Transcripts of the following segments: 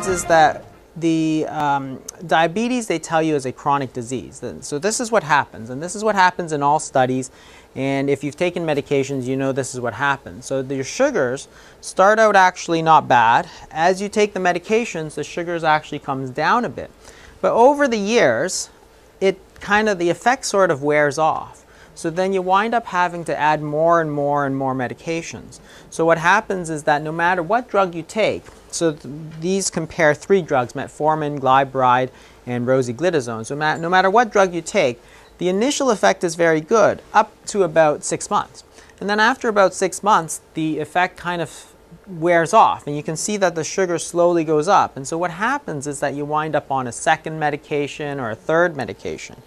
is that the diabetes, they tell you, is a chronic disease. So this is what happens, and this is what happens in all studies. And if you've taken medications, you know this is what happens. So your sugars start out actually not bad. As you take the medications, the sugars actually comes down a bit. But over the years, the effect sort of wears off. So then you wind up having to add more and more and more medications. So what happens is that no matter what drug you take, so these compare 3 drugs, metformin, glyburide, and rosiglitazone. So no matter what drug you take, the initial effect is very good, up to about 6 months. And then after about 6 months, the effect kind of wears off, and you can see that the sugar slowly goes up. And so what happens is that you wind up on a second medication or a third medication.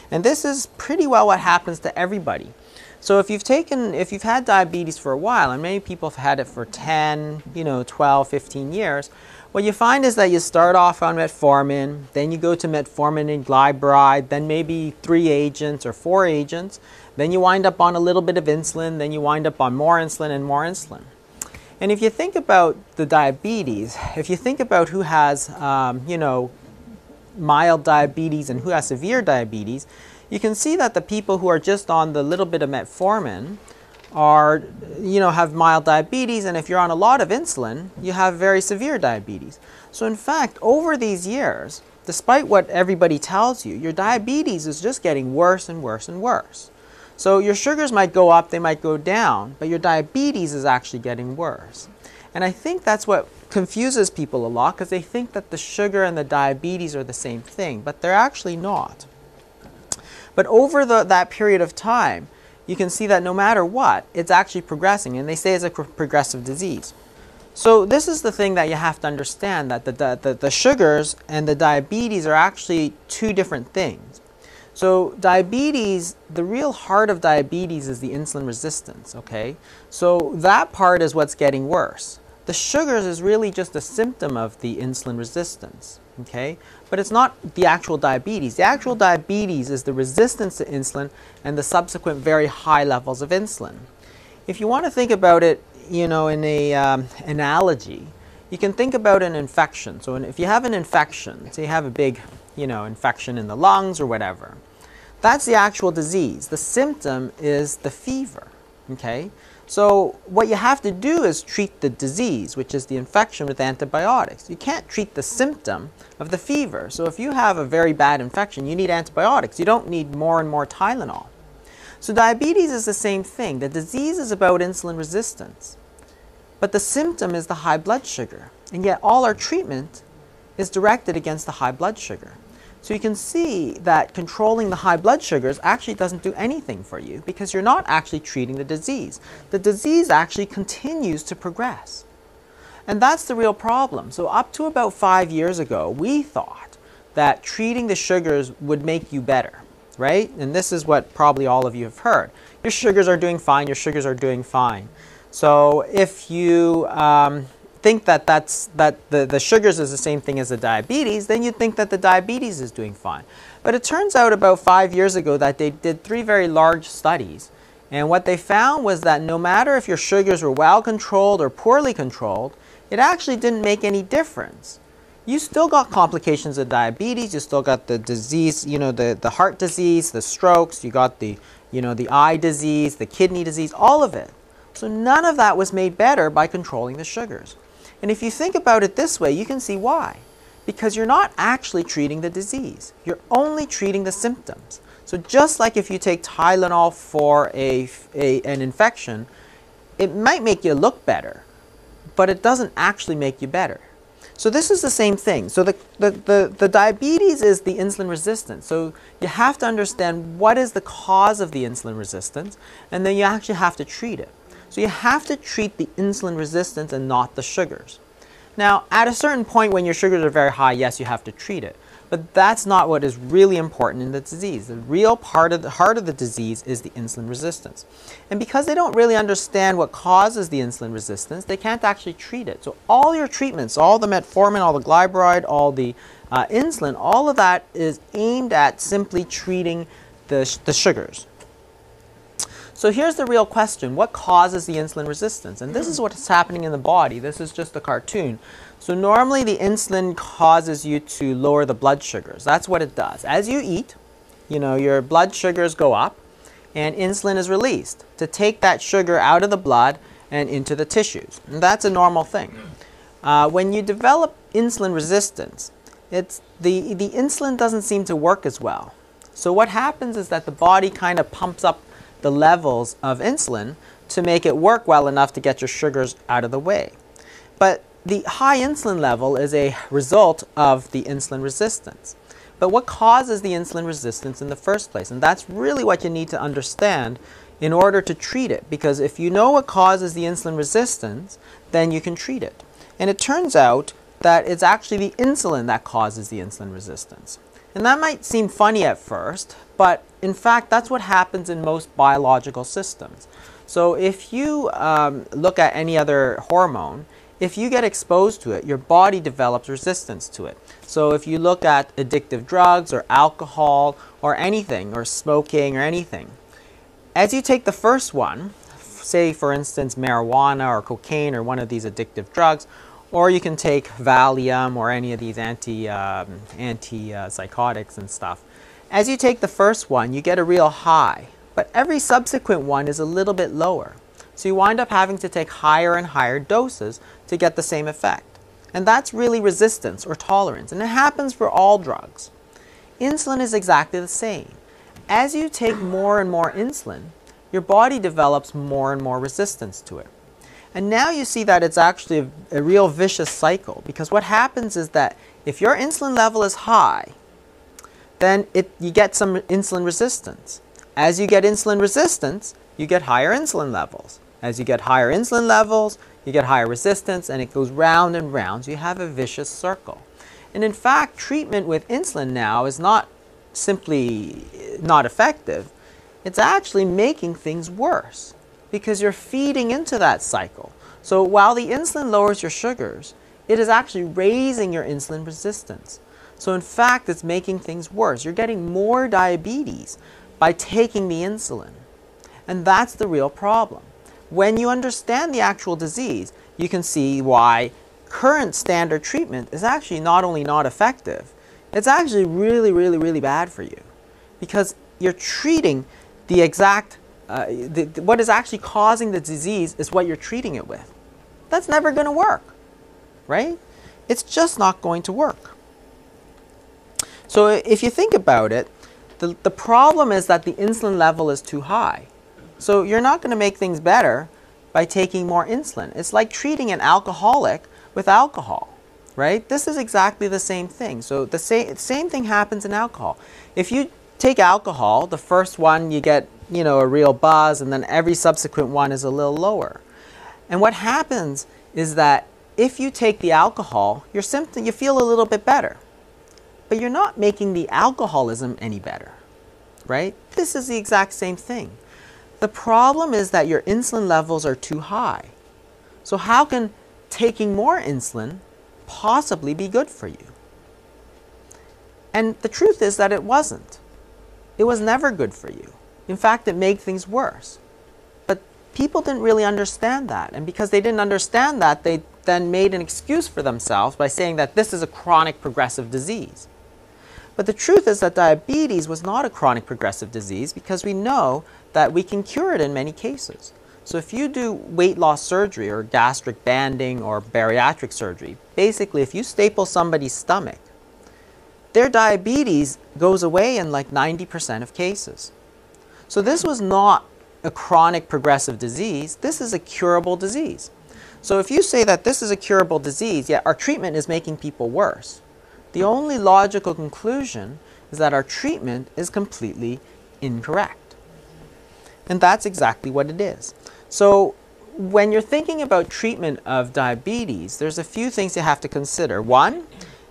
And this is pretty well what happens to everybody. So if you've had diabetes for a while, and many people have had it for 10, 12, 15 years, what you find is that you start off on metformin, then you go to metformin and glyburide, then maybe 3 agents or 4 agents, then you wind up on a little bit of insulin, then you wind up on more insulin and more insulin. And if you think about the diabetes, if you think about who has, mild diabetes and who has severe diabetes, you can see that the people who are just on the little bit of metformin are, have mild diabetes, and if you're on a lot of insulin, you have very severe diabetes. So in fact, over these years, despite what everybody tells you, your diabetes is just getting worse and worse and worse. So your sugars might go up, they might go down, but your diabetes is actually getting worse. And I think that's what confuses people a lot, because they think that the sugar and the diabetes are the same thing, but they're actually not. But over that period of time, you can see that no matter what, it's actually progressing, and they say it's a progressive disease. So this is the thing that you have to understand, that the sugars and the diabetes are actually 2 different things. So diabetes, the real heart of diabetes is the insulin resistance, okay? So that part is what's getting worse. The sugars is really just a symptom of the insulin resistance, okay? But it's not the actual diabetes. The actual diabetes is the resistance to insulin and the subsequent very high levels of insulin. If you want to think about it, in a analogy, you can think about an infection. So if you have an infection, say you have a big, infection in the lungs or whatever, that's the actual disease. The symptom is the fever, okay? So what you have to do is treat the disease, which is the infection, with antibiotics. You can't treat the symptom of the fever. So if you have a very bad infection, you need antibiotics. You don't need more and more Tylenol. So diabetes is the same thing. The disease is about insulin resistance, but the symptom is the high blood sugar. And yet all our treatment is directed against the high blood sugar. So you can see that controlling the high blood sugars actually doesn't do anything for you, because you're not actually treating the disease. The disease actually continues to progress. And that's the real problem. So up to about 5 years ago, we thought that treating the sugars would make you better, right? And this is what probably all of you have heard. Your sugars are doing fine, your sugars are doing fine. So if you think that the sugars is the same thing as the diabetes, then you'd think that the diabetes is doing fine. But it turns out about 5 years ago that they did 3 very large studies. And what they found was that no matter if your sugars were well controlled or poorly controlled, it actually didn't make any difference. You still got complications of diabetes, you still got the disease, the heart disease, the strokes, you got the eye disease, the kidney disease, all of it. So none of that was made better by controlling the sugars. And if you think about it this way, you can see why. Because you're not actually treating the disease. You're only treating the symptoms. So just like if you take Tylenol for an infection, it might make you look better, but it doesn't actually make you better. So this is the same thing. So the diabetes is the insulin resistance. So you have to understand what is the cause of the insulin resistance, and then you actually have to treat it. So you have to treat the insulin resistance and not the sugars. Now, at a certain point when your sugars are very high, yes, you have to treat it. But that's not what is really important in the disease. The real heart of the disease is the insulin resistance. And because they don't really understand what causes the insulin resistance, they can't actually treat it. So all your treatments, all the metformin, all the glyburide, all the insulin, all of that is aimed at simply treating the sugars. So here's the real question. What causes the insulin resistance? And this is what's happening in the body. This is just a cartoon. So normally the insulin causes you to lower the blood sugars. That's what it does. As you eat, your blood sugars go up and insulin is released to take that sugar out of the blood and into the tissues. And that's a normal thing. When you develop insulin resistance, the insulin doesn't seem to work as well. So what happens is that the body kind of pumps up the levels of insulin to make it work well enough to get your sugars out of the way. But the high insulin level is a result of the insulin resistance. But what causes the insulin resistance in the first place? And that's really what you need to understand in order to treat it. Because if you know what causes the insulin resistance, then you can treat it. And it turns out that it's actually the insulin that causes the insulin resistance. And that might seem funny at first, but in fact, that's what happens in most biological systems. So if you look at any other hormone, if you get exposed to it, your body develops resistance to it. So if you look at addictive drugs or alcohol or anything, or smoking or anything, as you take the first one, say for instance marijuana or cocaine or one of these addictive drugs, or you can take Valium or any of these antipsychotics and stuff. As you take the first one, you get a real high, but every subsequent one is a little bit lower. So you wind up having to take higher and higher doses to get the same effect. And that's really resistance or tolerance, and it happens for all drugs. Insulin is exactly the same. As you take more and more insulin, your body develops more and more resistance to it. And now you see that it's actually a real vicious cycle, because what happens is that if your insulin level is high, then you get some insulin resistance. As you get insulin resistance, you get higher insulin levels. As you get higher insulin levels, you get higher resistance, and it goes round and round. So you have a vicious circle. And in fact, treatment with insulin now is not simply not effective. It's actually making things worse, because you're feeding into that cycle. So while the insulin lowers your sugars, it is actually raising your insulin resistance. So in fact, it's making things worse. You're getting more diabetes by taking the insulin. And that's the real problem. When you understand the actual disease, you can see why current standard treatment is actually not only not effective, it's actually really, really, really bad for you. Because you're treating the exact what is actually causing the disease is what you're treating it with. That's never going to work, right? It's just not going to work. So if you think about it, the problem is that the insulin level is too high. So you're not going to make things better by taking more insulin. It's like treating an alcoholic with alcohol, right? This is exactly the same thing. So the same thing happens in alcohol. If you take alcohol, the first one you get a real buzz, and then every subsequent one is a little lower. And what happens is that if you take the alcohol, you feel a little bit better. But you're not making the alcoholism any better, right? This is the exact same thing. The problem is that your insulin levels are too high. So how can taking more insulin possibly be good for you? And the truth is that it wasn't. It was never good for you. In fact, it made things worse. But people didn't really understand that. And because they didn't understand that, they then made an excuse for themselves by saying that this is a chronic progressive disease. But the truth is that diabetes was not a chronic progressive disease, because we know that we can cure it in many cases. So if you do weight loss surgery or gastric banding or bariatric surgery, basically if you staple somebody's stomach, their diabetes goes away in like 90% of cases. So this was not a chronic progressive disease. This is a curable disease. So if you say that this is a curable disease, yet our treatment is making people worse, the only logical conclusion is that our treatment is completely incorrect. And that's exactly what it is. So when you're thinking about treatment of diabetes, there's a few things you have to consider. One,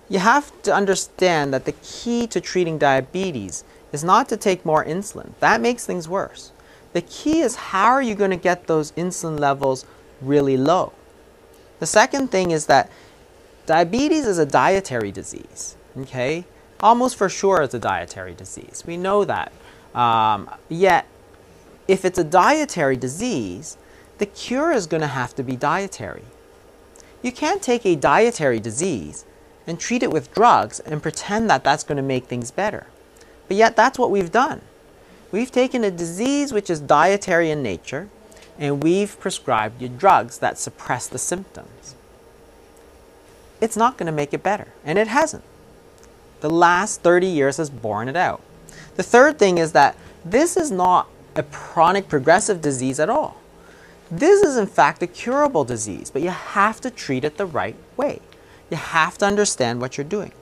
you have to understand that the key to treating diabetes is not to take more insulin. That makes things worse. The key is, how are you going to get those insulin levels really low? The second thing is that diabetes is a dietary disease, okay? Almost for sure it's a dietary disease. We know that. Yet, if it's a dietary disease, the cure is going to have to be dietary. You can't take a dietary disease and treat it with drugs and pretend that that's going to make things better. But yet that's what we've done. We've taken a disease which is dietary in nature, and we've prescribed you drugs that suppress the symptoms. It's not going to make it better, and it hasn't. The last 30 years has borne it out. The third thing is that this is not a chronic progressive disease at all. This is in fact a curable disease, but you have to treat it the right way. You have to understand what you're doing.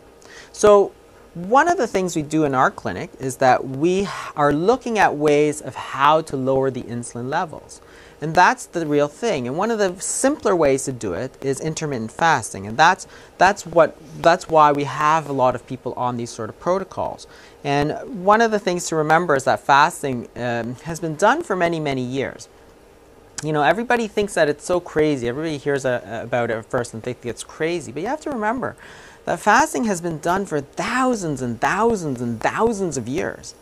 So one of the things we do in our clinic is that we are looking at ways of how to lower the insulin levels. And that's the real thing. And one of the simpler ways to do it is intermittent fasting. And that's why we have a lot of people on these sort of protocols. And one of the things to remember is that fasting has been done for many, many years. You know, everybody thinks that it's so crazy. Everybody hears about it at first and thinks it's crazy. But you have to remember that fasting has been done for thousands and thousands and thousands of years.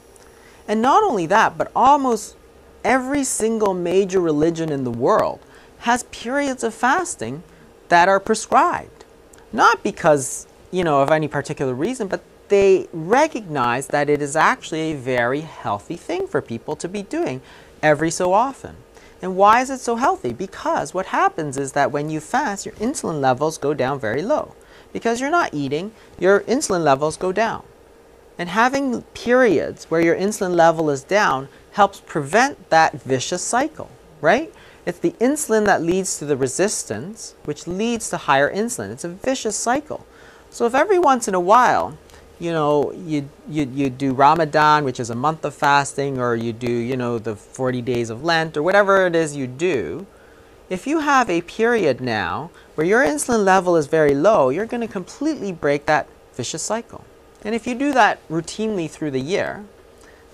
And not only that, but almost every single major religion in the world has periods of fasting that are prescribed. Not because, you know, of any particular reason, but they recognize that it is actually a very healthy thing for people to be doing every so often. And why is it so healthy? Because what happens is that when you fast, your insulin levels go down very low. Because you're not eating, your insulin levels go down. And having periods where your insulin level is down helps prevent that vicious cycle, right? It's the insulin that leads to the resistance, which leads to higher insulin. It's a vicious cycle. So if every once in a while, you know, you do Ramadan, which is a month of fasting, or you do, you know, the 40 days of Lent, or whatever it is you do, if you have a period now where your insulin level is very low, you're going to completely break that vicious cycle. And if you do that routinely through the year,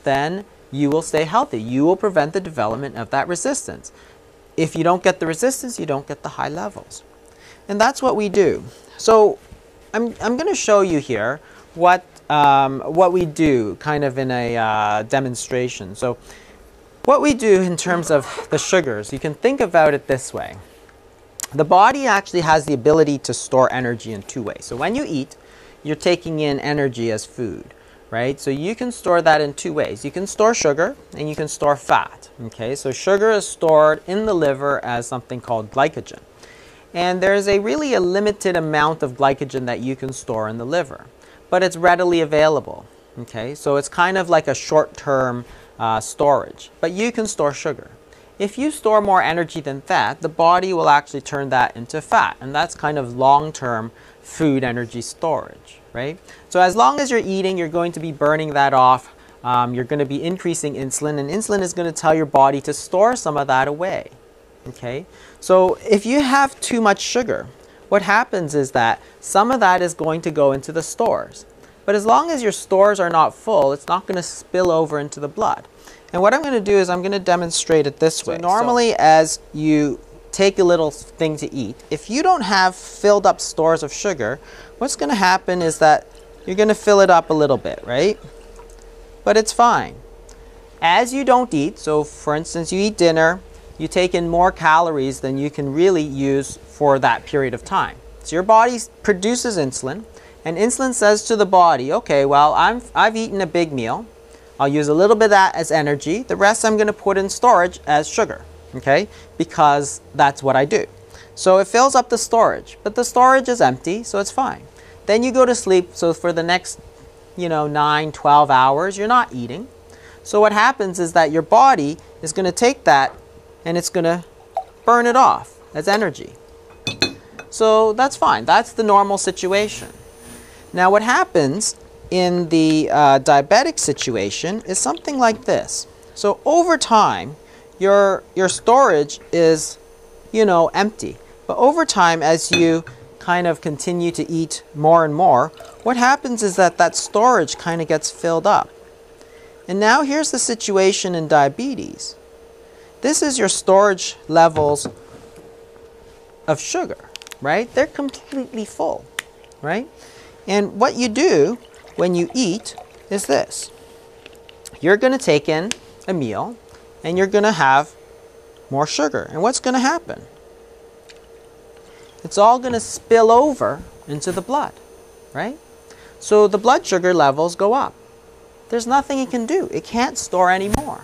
then you will stay healthy. You will prevent the development of that resistance. If you don't get the resistance, you don't get the high levels. And that's what we do. So I'm going to show you here what we do kind of in a demonstration. So what we do in terms of the sugars, you can think about it this way. The body actually has the ability to store energy in two ways. So when you eat, you're taking in energy as food, right? So you can store that in two ways. You can store sugar and you can store fat, okay? So sugar is stored in the liver as something called glycogen. And there's really a limited amount of glycogen that you can store in the liver, but it's readily available, okay? So it's kind of like a short-term storage, but you can store sugar. If you store more energy than that, the body will actually turn that into fat, and that's kind of long-term food energy storage, right? So as long as you're eating, you're going to be burning that off. You're going to be increasing insulin, and insulin is going to tell your body to store some of that away, okay? So if you have too much sugar, what happens is that some of that is going to go into the stores. But as long as your stores are not full, it's not going to spill over into the blood. And what I'm going to do is I'm going to demonstrate it this way. So normally, as you take a little thing to eat, if you don't have filled up stores of sugar, what's going to happen is that you're going to fill it up a little bit, right? But it's fine. As you don't eat, so for instance, you eat dinner, you take in more calories than you can really use for that period of time. So your body produces insulin, and insulin says to the body, okay, well, I've eaten a big meal. I'll use a little bit of that as energy. The rest I'm going to put in storage as sugar, okay? Because that's what I do. So it fills up the storage, but the storage is empty, so it's fine. Then you go to sleep, so for the next, 9, 12 hours, you're not eating. So what happens is that your body is going to take that and it's going to burn it off as energy. So that's fine. That's the normal situation. Now what happens in the diabetic situation is something like this. So over time, your storage is, empty. But over time, as you kind of continue to eat more and more, what happens is that that storage kind of gets filled up. And now here's the situation in diabetes. This is your storage levels of sugar, right? They're completely full, right? And what you do when you eat is this. You're going to take in a meal, and you're going to have more sugar. And what's going to happen? It's all going to spill over into the blood, right? So the blood sugar levels go up. There's nothing it can do. It can't store anymore.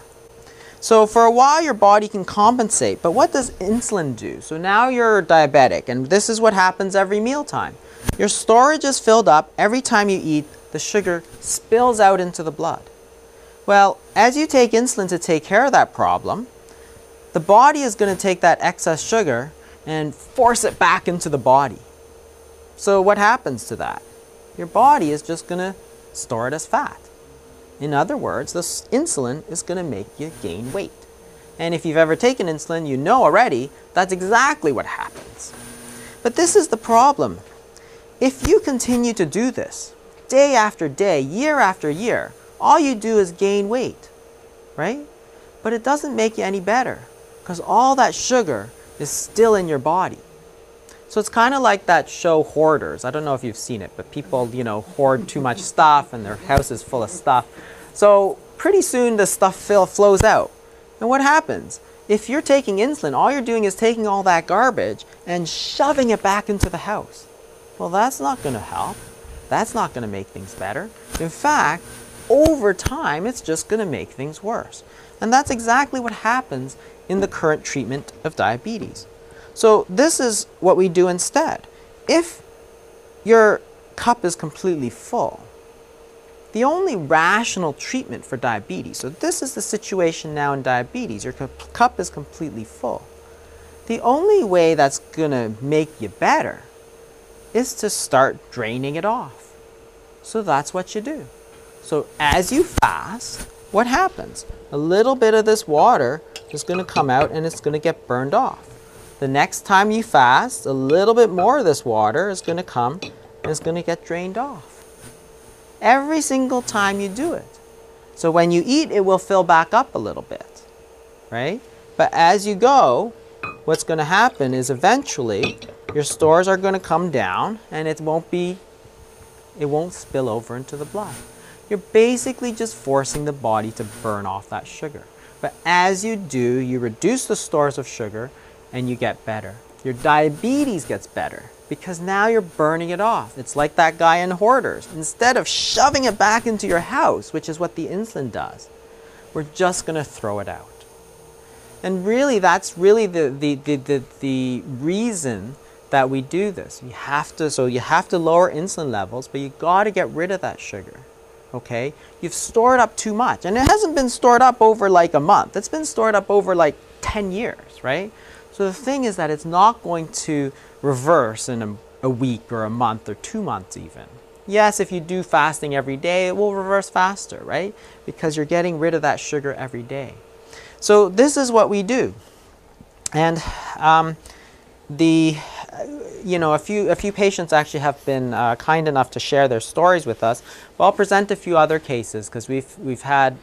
So for a while your body can compensate, but what does insulin do? So now you're diabetic, and this is what happens every mealtime. Your storage is filled up. Every time you eat, the sugar spills out into the blood. Well, as you take insulin to take care of that problem, the body is going to take that excess sugar and force it back into the body. So what happens to that? Your body is just going to store it as fat. In other words, this insulin is going to make you gain weight. And if you've ever taken insulin, you know already that's exactly what happens. But this is the problem. If you continue to do this day after day, year after year, all you do is gain weight, right? But it doesn't make you any better because all that sugar is still in your body. So it's kind of like that show Hoarders. I don't know if you've seen it, but people, you know, hoard too much stuff and their house is full of stuff. So pretty soon the stuff flows out. And what happens? If you're taking insulin, all you're doing is taking all that garbage and shoving it back into the house. Well, that's not going to help. That's not going to make things better. In fact, over time, it's just going to make things worse. And that's exactly what happens in the current treatment of diabetes. So this is what we do instead. If your cup is completely full, the only rational treatment for diabetes, so this is the situation now in diabetes, your cup is completely full. The only way that's going to make you better is to start draining it off. So that's what you do. So as you fast, what happens? A little bit of this water is going to come out and it's going to get burned off. The next time you fast, a little bit more of this water is going to come and it's going to get drained off. Every single time you do it. So when you eat, it will fill back up a little bit, right? But as you go, what's going to happen is eventually your stores are going to come down and it won't spill over into the blood. You're basically just forcing the body to burn off that sugar. But as you do, you reduce the stores of sugar and you get better. Your diabetes gets better because now you're burning it off. It's like that guy in Hoarders. Instead of shoving it back into your house, which is what the insulin does, we're just going to throw it out. And really, that's really the reason that we do this. You have to lower insulin levels, but you got to get rid of that sugar. Okay? You've stored up too much. And it hasn't been stored up over like a month. It's been stored up over like 10 years, right? So the thing is that it's not going to reverse in a week or a month or 2 months even. Yes, if you do fasting every day, it will reverse faster, right? Because you're getting rid of that sugar every day. So this is what we do. And a few patients actually have been kind enough to share their stories with us. But I'll present a few other cases because we've had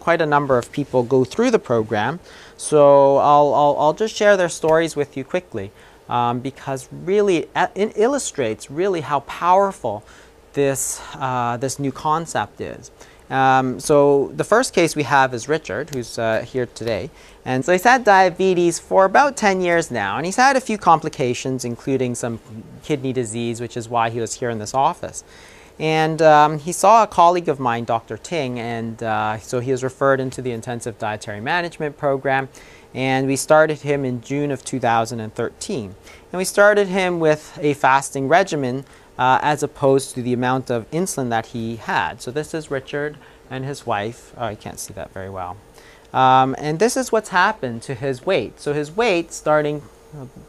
quite a number of people go through the program. So I'll just share their stories with you quickly because really it illustrates really how powerful this new concept is. So the first case we have is Richard, who's here today. And so he's had diabetes for about 10 years now, and he's had a few complications, including some kidney disease, which is why he was here in this office. And he saw a colleague of mine, Dr. Ting, and so he was referred into the Intensive Dietary Management Program, and we started him in June of 2013. And we started him with a fasting regimen as opposed to the amount of insulin that he had. So this is Richard and his wife. Oh, you can't see that very well. And this is what's happened to his weight. So his weight, starting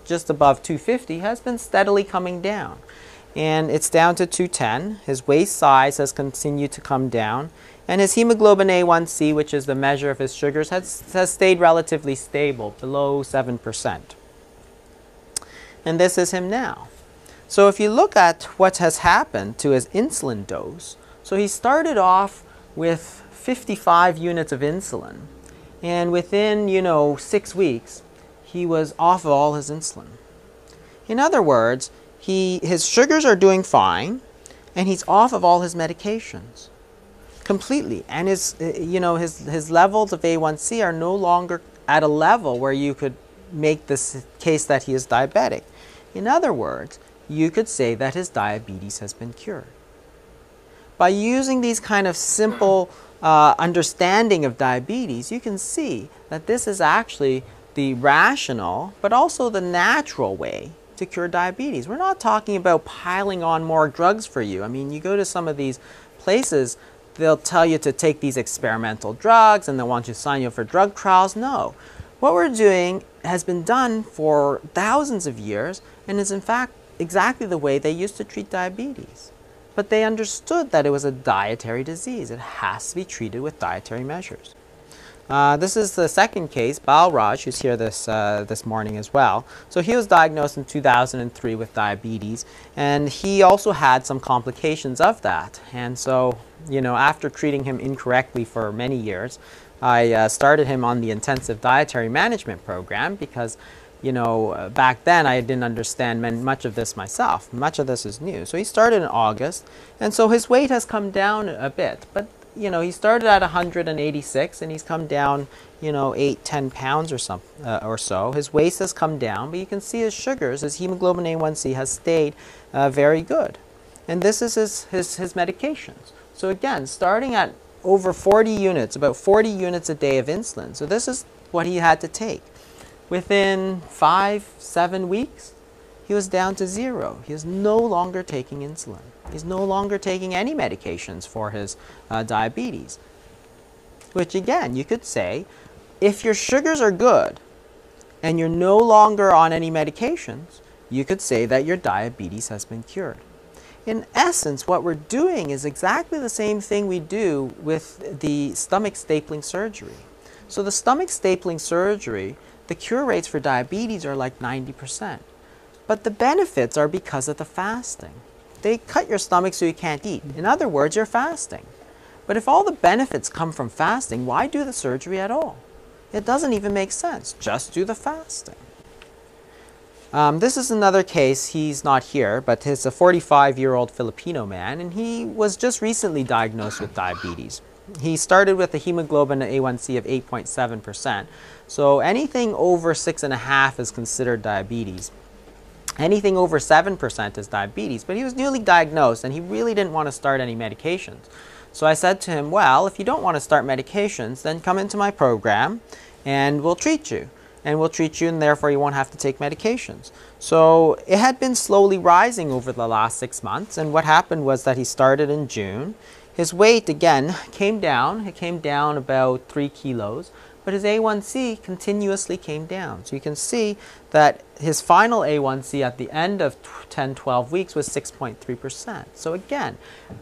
just above 250, has been steadily coming down. And it's down to 210. His waist size has continued to come down. And his hemoglobin A1C, which is the measure of his sugars, has stayed relatively stable, below 7%. And this is him now. So if you look at what has happened to his insulin dose, so he started off with 55 units of insulin, and within 6 weeks he was off of all his insulin. In other words, his sugars are doing fine and he's off of all his medications. completely. And his levels of A1C are no longer at a level where you could make this case that he is diabetic. In other words, you could say that his diabetes has been cured. By using these kind of simple understanding of diabetes, you can see that this is actually the rational, but also the natural way to cure diabetes. We're not talking about piling on more drugs for you. I mean, you go to some of these places, they'll tell you to take these experimental drugs and they want you to sign you up for drug trials. No. What we're doing has been done for thousands of years and is in fact exactly the way they used to treat diabetes. But they understood that it was a dietary disease. It has to be treated with dietary measures. This is the second case, Balraj, who's here this morning as well. So he was diagnosed in 2003 with diabetes, and he also had some complications of that. And so, after treating him incorrectly for many years, I started him on the intensive dietary management program because, back then I didn't understand much of this myself. Much of this is new. So he started in August, and so his weight has come down a bit. But he started at 186 and he's come down, 8-10 pounds or so. His waist has come down, but you can see his sugars, his hemoglobin A1C has stayed very good. And this is his medications. So again, starting at over 40 units, about 40 units a day of insulin. So this is what he had to take. Within 5-7 weeks, he was down to 0. He is no longer taking insulin. He's no longer taking any medications for his diabetes. Which again, you could say, if your sugars are good and you're no longer on any medications, you could say that your diabetes has been cured. In essence, what we're doing is exactly the same thing we do with the stomach stapling surgery. So the stomach stapling surgery, the cure rates for diabetes are like 90%. But the benefits are because of the fasting. They cut your stomach so you can't eat. In other words, you're fasting. But if all the benefits come from fasting, why do the surgery at all? It doesn't even make sense. Just do the fasting. This is another case. He's not here, but he's a 45-year-old Filipino man, and he was just recently diagnosed with diabetes. He started with a hemoglobin A1C of 8.7%. So anything over 6.5 is considered diabetes. Anything over 7% is diabetes, but he was newly diagnosed and he really didn't want to start any medications. So I said to him, well, if you don't want to start medications, then come into my program and we'll treat you. And we'll treat you and therefore you won't have to take medications. So it had been slowly rising over the last 6 months, and what happened was that he started in June. His weight again came down. It came down about 3 kilos. But his A1C continuously came down. So you can see that his final A1C at the end of 10-12 weeks was 6.3%. So again,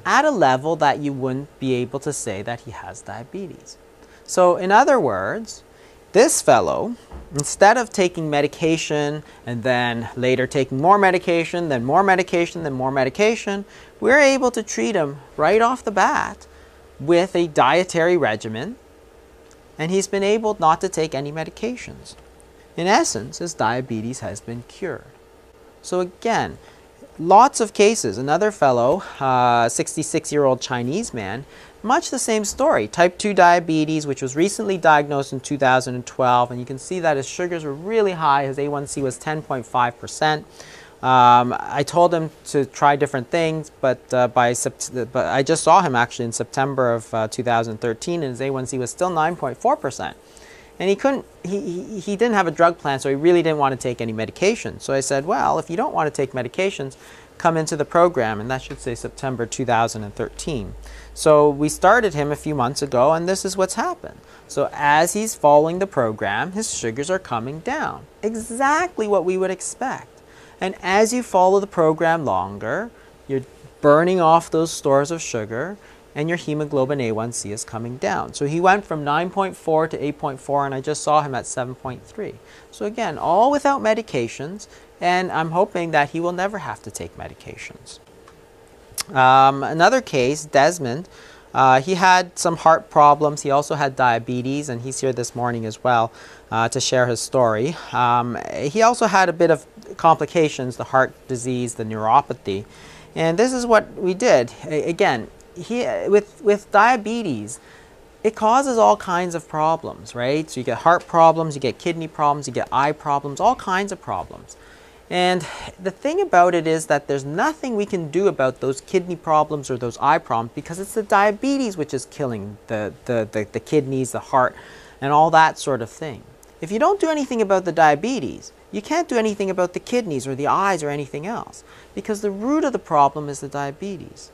at a level that you wouldn't be able to say that he has diabetes. So in other words, this fellow, instead of taking medication and then later taking more medication, then more medication, then more medication, we're able to treat him right off the bat with a dietary regimen. And he's been able not to take any medications. In essence, his diabetes has been cured. So again, lots of cases. Another fellow, 66-year-old Chinese man, much the same story. Type 2 diabetes, which was recently diagnosed in 2012. And you can see that his sugars were really high. His A1C was 10.5%. I told him to try different things, but I just saw him actually in September of 2013, and his A1C was still 9.4%. And he didn't have a drug plan, so he really didn't want to take any medication. So I said, well, if you don't want to take medications, come into the program, and that should say September 2013. So we started him a few months ago, and this is what's happened. So as he's following the program, his sugars are coming down. Exactly what we would expect. And as you follow the program longer, you're burning off those stores of sugar, and your hemoglobin A1C is coming down. So he went from 9.4 to 8.4, and I just saw him at 7.3. So again, all without medications, and I'm hoping that he will never have to take medications. Another case, Desmond, he had some heart problems. He also had diabetes, and he's here this morning as well to share his story. He also had a bit of complications, the heart disease, the neuropathy. And this is what we did. Again, with diabetes, it causes all kinds of problems, right? So you get heart problems, you get kidney problems, you get eye problems, all kinds of problems. And the thing about it is that there's nothing we can do about those kidney problems or those eye problems because it's the diabetes which is killing the kidneys, the heart, and all that sort of thing. If you don't do anything about the diabetes, you can't do anything about the kidneys or the eyes or anything else because the root of the problem is the diabetes.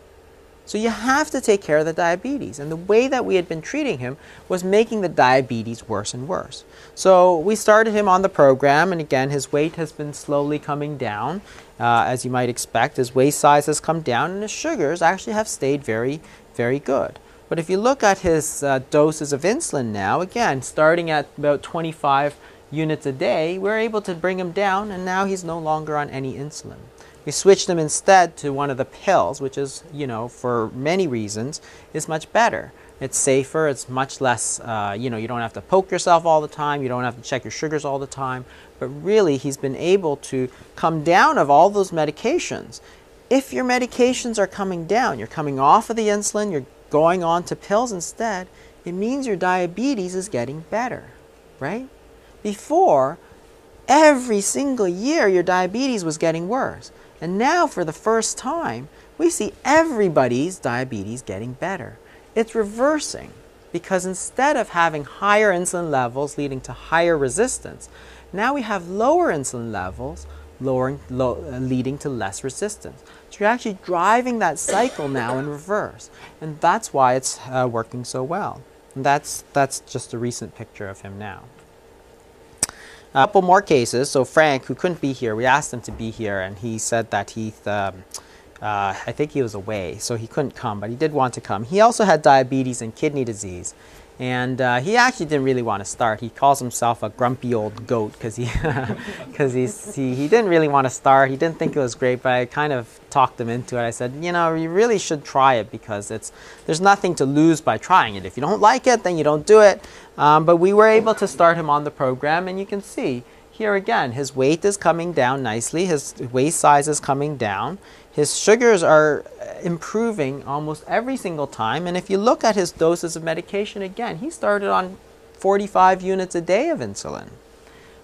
So you have to take care of the diabetes. And the way that we had been treating him was making the diabetes worse and worse. So we started him on the program, and again, his weight has been slowly coming down. As you might expect, his waist size has come down, and his sugars actually have stayed very, very good. But if you look at his doses of insulin now, again, starting at about 25 units a day, we're able to bring him down, and now he's no longer on any insulin. We switched him instead to one of the pills, which is, you know, for many reasons, is much better. It's safer, it's much less, you know, you don't have to poke yourself all the time, you don't have to check your sugars all the time, but really he's been able to come down of all those medications. If your medications are coming down, you're coming off of the insulin, you're going on to pills instead, it means your diabetes is getting better, right? Before, every single year your diabetes was getting worse. And now, for the first time, we see everybody's diabetes getting better. It's reversing because instead of having higher insulin levels leading to higher resistance, now we have lower insulin levels leading to less resistance. So you're actually driving that cycle now in reverse. And that's why it's working so well. And that's just a recent picture of him now. A couple more cases. So Frank, who couldn't be here, we asked him to be here, and he said that I think he was away, so he couldn't come, but he did want to come. He also had diabetes and kidney disease, and he actually didn't really want to start. He calls himself a grumpy old goat because he didn't really want to start. He didn't think it was great, but I kind of talked him into it. I said, you know, you really should try it because there's nothing to lose by trying it. If you don't like it, then you don't do it. But we were able to start him on the program, and you can see here again, his weight is coming down nicely. His waist size is coming down. His sugars are improving almost every single time. And if you look at his doses of medication, again, he started on 45 units a day of insulin.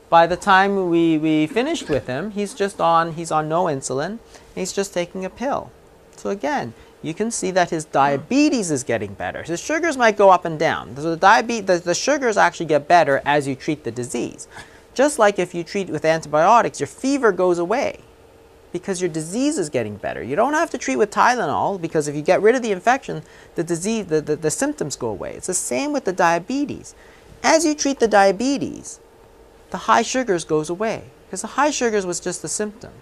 By the time we finished with him, he's on no insulin, and he's just taking a pill. So again, you can see that his diabetes is getting better. His sugars might go up and down. So the sugars actually get better as you treat the disease. Just like if you treat with antibiotics, your fever goes away because your disease is getting better. You don't have to treat with Tylenol because if you get rid of the infection, the symptoms go away. It's the same with the diabetes. As you treat the diabetes, the high sugars goes away because the high sugars was just a symptom.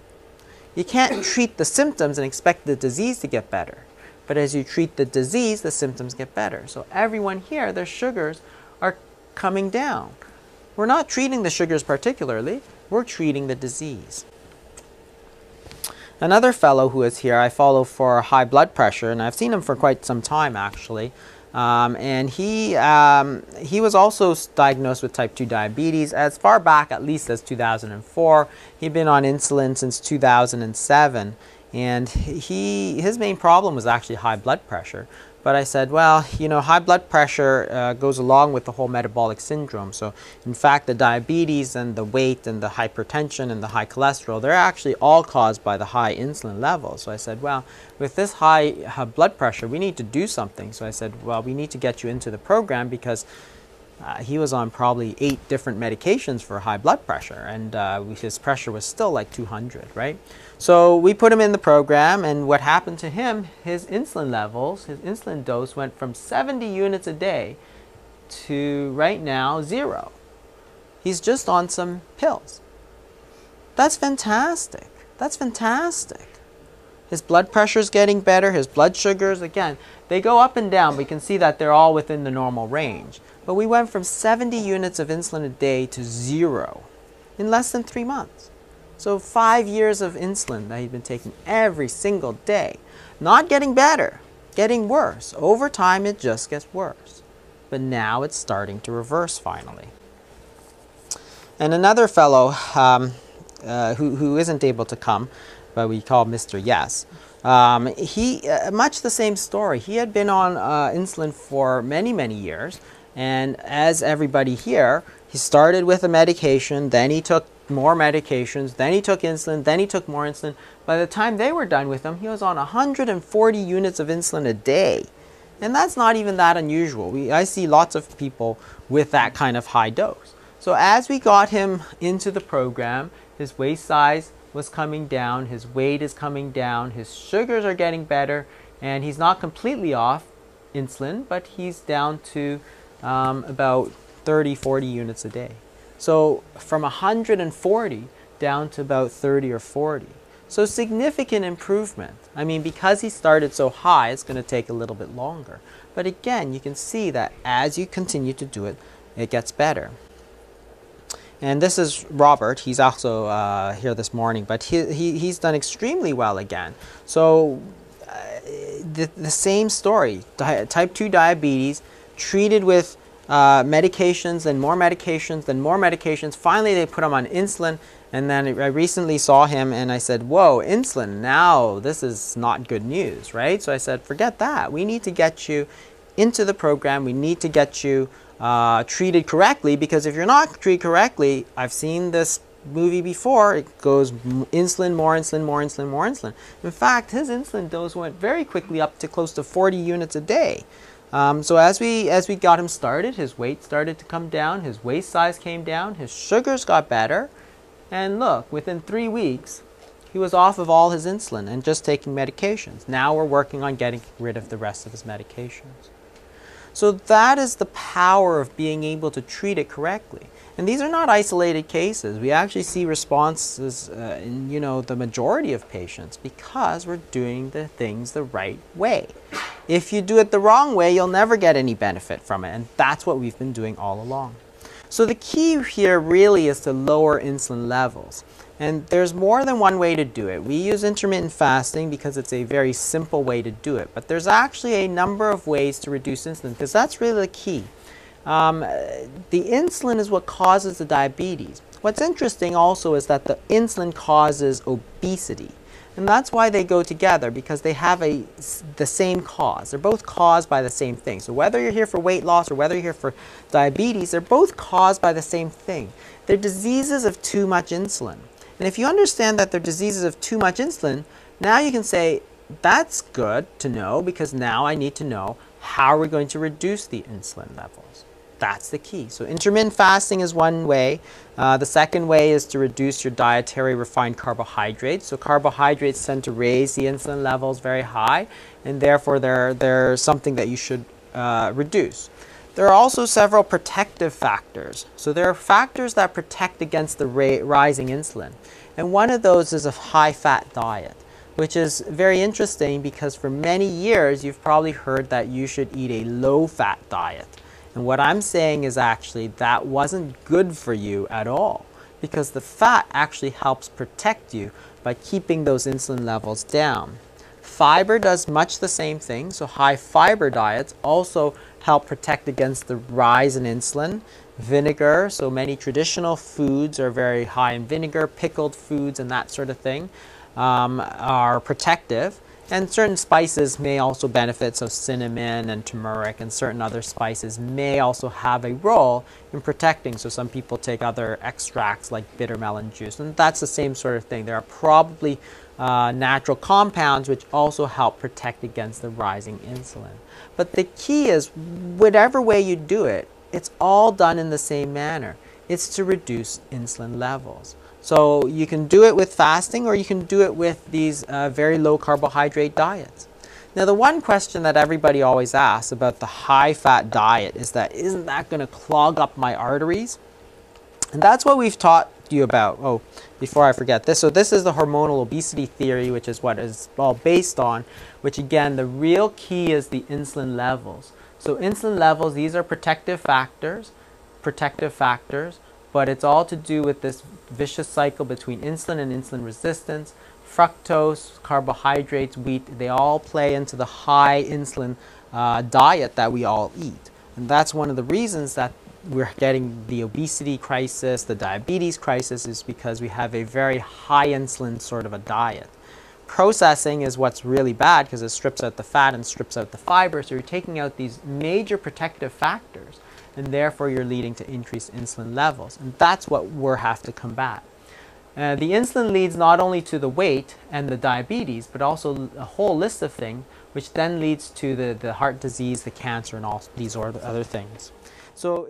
You can't treat the symptoms and expect the disease to get better. But as you treat the disease, the symptoms get better. So everyone here, their sugars are coming down. We're not treating the sugars particularly, we're treating the disease. Another fellow who is here, I follow for high blood pressure, and I've seen him for quite some time actually. And he was also diagnosed with type 2 diabetes as far back at least as 2004. He'd been on insulin since 2007, and his main problem was actually high blood pressure. But I said, well, you know, high blood pressure goes along with the whole metabolic syndrome. So in fact, the diabetes and the weight and the hypertension and the high cholesterol, they're actually all caused by the high insulin levels. So I said, well, with this high blood pressure, we need to do something. So I said, well, we need to get you into the program because he was on probably 8 different medications for high blood pressure, and his pressure was still like 200, right? So we put him in the program, and what happened to him, his insulin levels, his insulin dose went from 70 units a day to right now 0. He's just on some pills. That's fantastic. That's fantastic. His blood pressure is getting better. His blood sugars, again, they go up and down. We can see that they're all within the normal range. But we went from 70 units of insulin a day to 0 in less than 3 months. So 5 years of insulin that he'd been taking every single day. Not getting better, getting worse. Over time, it just gets worse. But now it's starting to reverse finally. And another fellow who isn't able to come, but we call Mr. Yes. Much the same story. He had been on insulin for many, many years, and as everybody here, he started with a medication, then he took more medications, then he took insulin, then he took more insulin. By the time they were done with him, he was on 140 units of insulin a day. And that's not even that unusual. I see lots of people with that kind of high dose. So as we got him into the program, his waist size was coming down, his weight is coming down, his sugars are getting better, and he's not completely off insulin, but he's down to about 30-40 units a day. So from 140 down to about 30 or 40. So significant improvement. I mean, because he started so high, it's going to take a little bit longer. But again, you can see that as you continue to do it, it gets better. And this is Robert. He's also here this morning, but he's done extremely well again. So the same story, type 2 diabetes, treated with medications and more medications, then more medications. Finally, they put him on insulin. And then I recently saw him and I said, whoa, insulin, now this is not good news, right? So I said, forget that. We need to get you into the program. We need to get you treated correctly, because if you're not treated correctly, I've seen this movie before, it goes insulin, more insulin, more insulin, more insulin. In fact, his insulin dose went very quickly up to close to 40 units a day. So as we got him started, his weight started to come down, his waist size came down, his sugars got better. And look, within 3 weeks, he was off of all his insulin and just taking medications. Now we're working on getting rid of the rest of his medications. So that is the power of being able to treat it correctly. And these are not isolated cases. We actually see responses in the majority of patients, because we're doing the things the right way. If you do it the wrong way, you'll never get any benefit from it. And that's what we've been doing all along. So the key here really is to lower insulin levels. And there's more than one way to do it. We use intermittent fasting because it's a very simple way to do it. But there's actually a number of ways to reduce insulin, because that's really the key. The insulin is what causes the diabetes. What's interesting also is that the insulin causes obesity. And that's why they go together, because they have the same cause. They're both caused by the same thing. So whether you're here for weight loss or whether you're here for diabetes, they're both caused by the same thing. They're diseases of too much insulin. And if you understand that they're diseases of too much insulin, now you can say, that's good to know, because now I need to know how we're going to reduce the insulin levels. That's the key. So intermittent fasting is one way. The second way is to reduce your dietary refined carbohydrates. So carbohydrates tend to raise the insulin levels very high, and therefore they're something that you should reduce. There are also several protective factors. So there are factors that protect against the rising insulin. And one of those is a high-fat diet, which is very interesting because for many years you've probably heard that you should eat a low-fat diet. And what I'm saying is actually that wasn't good for you at all, because the fat actually helps protect you by keeping those insulin levels down. Fiber does much the same thing, so high fiber diets also help protect against the rise in insulin. Vinegar, so many traditional foods are very high in vinegar, pickled foods and that sort of thing are protective. And certain spices may also benefit, so cinnamon and turmeric and certain other spices may also have a role in protecting. So some people take other extracts like bitter melon juice, and that's the same sort of thing. There are probably natural compounds which also help protect against the rising insulin. But the key is, whatever way you do it, it's all done in the same manner. It's to reduce insulin levels. So you can do it with fasting, or you can do it with these very low carbohydrate diets. Now the one question that everybody always asks about the high fat diet is that, isn't that going to clog up my arteries? And that's what we've taught you about. Oh, before I forget this. So this is the hormonal obesity theory, which is what it's all based on, which again, the real key is the insulin levels. So insulin levels, these are protective factors, but it's all to do with this vicious cycle between insulin and insulin resistance. Fructose, carbohydrates, wheat, they all play into the high insulin diet that we all eat. And that's one of the reasons that we're getting the obesity crisis, the diabetes crisis, is because we have a very high insulin sort of a diet. processing is what's really bad because it strips out the fat and strips out the fiber. So you're taking out these major protective factors, and therefore you're leading to increased insulin levels. And that's what we have to combat. The insulin leads not only to the weight and the diabetes, but also a whole list of things, which then leads to the heart disease, the cancer, and all these other things. So